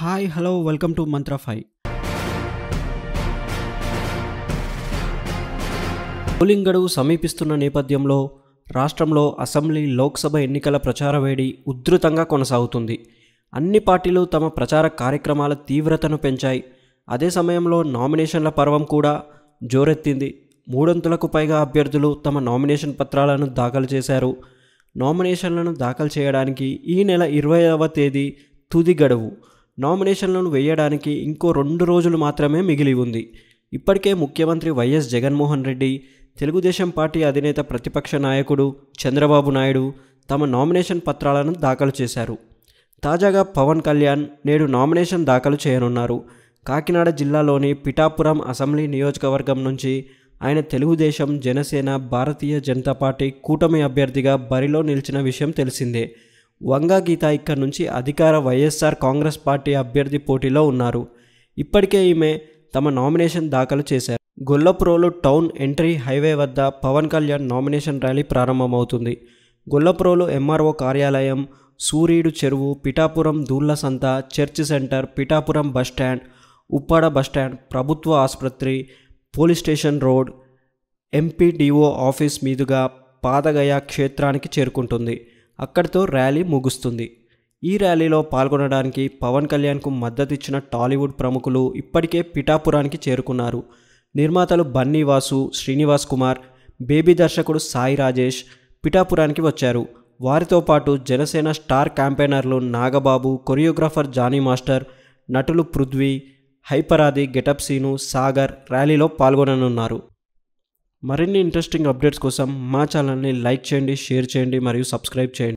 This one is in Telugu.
Hi hello welcome to Mantra 5. Polling గడువు సమీపిస్తున్న నేపథ్యంలో రాష్ట్రంలో అసెంబ్లీ లోక్సభ ఎన్నికల ప్రచార వేడి ఉధృతంగా కొనసాగుతుంది. అన్ని పార్టీలు తమ ప్రచార కార్యక్రమాల తీవ్రతను పెంచాయి. అదే సమయంలో నామినేషన్ల పర్వం కూడా జోరెత్తింది. 300లకు పైగా అభ్యర్థులు తమ నామినేషన్ పత్రాలను దాఖలు చేశారు. నామినేషన్లను దాఖలు చేయడానికి ఈ నెల 20వ తేదీ తుది గడువు. నామినేషన్లను వేయడానికి ఇంకో 2 రోజులు మాత్రమే మిగిలి ఉంది. ఇప్పటికే ముఖ్యమంత్రి వైఎస్ జగన్మోహన్ రెడ్డి, తెలుగుదేశం పార్టీ అధినేత ప్రతిపక్ష నాయకుడు చంద్రబాబు నాయుడు తమ నామినేషన్ పత్రాలను దాఖలు చేశారు. తాజాగా పవన్ కళ్యాణ్ నేడు నామినేషన్ దాఖలు చేయనున్నారు. కాకినాడ జిల్లాలోని పిఠాపురం అసెంబ్లీ నియోజకవర్గం నుంచి ఆయన తెలుగుదేశం, జనసేన, భారతీయ జనతా పార్టీ కూటమి అభ్యర్థిగా బరిలో నిలిచిన విషయం తెలిసిందే. వంగా గీత ఇక్కడి నుంచి అధికార వైఎస్ఆర్ కాంగ్రెస్ పార్టీ అభ్యర్థి పోటీలో ఉన్నారు. ఇప్పటికే ఈమె తమ నామినేషన్ దాఖలు చేశారు. గొల్లప్రోలు టౌన్ ఎంట్రీ హైవే వద్ద పవన్ కళ్యాణ్ నామినేషన్ ర్యాలీ ప్రారంభమవుతుంది. గొల్లప్రోలు ఎంఆర్ఓ కార్యాలయం, సూరీడు చెరువు, పిఠాపురం దూళ్ల సంత, church centre, Pithapuram bus stand, Uppada bus stand, ప్రభుత్వ ఆసుపత్రి, police station road, MPDO office మీదుగా పాదగయ క్షేత్రానికి చేరుకుంటుంది. అక్కడితో ర్యాలీ ముగుస్తుంది. ఈ ర్యాలీలో పాల్గొనడానికి పవన్ కళ్యాణ్కు మద్దతిచ్చిన టాలీవుడ్ ప్రముఖులు ఇప్పటికే పిఠాపురానికి చేరుకున్నారు. నిర్మాతలు బన్నీ వాసు, శ్రీనివాస్ కుమార్, బేబీ దర్శకుడు సాయి రాజేష్ పిఠాపురానికి వచ్చారు. వారితో పాటు Janasena star క్యాంపెయినర్లు Nagababu, choreographer Johnny master, నటులు పృథ్వీ, హైపరాది, గెటప్ సీను, సాగర్ ర్యాలీలో పాల్గొననున్నారు. మరిన్ని ఇంట్రెస్టింగ్ అప్డేట్స్ కోసం మా ఛానల్ని లైక్ చేయండి, షేర్ చేయండి మరియు సబ్స్క్రైబ్ చేయండి.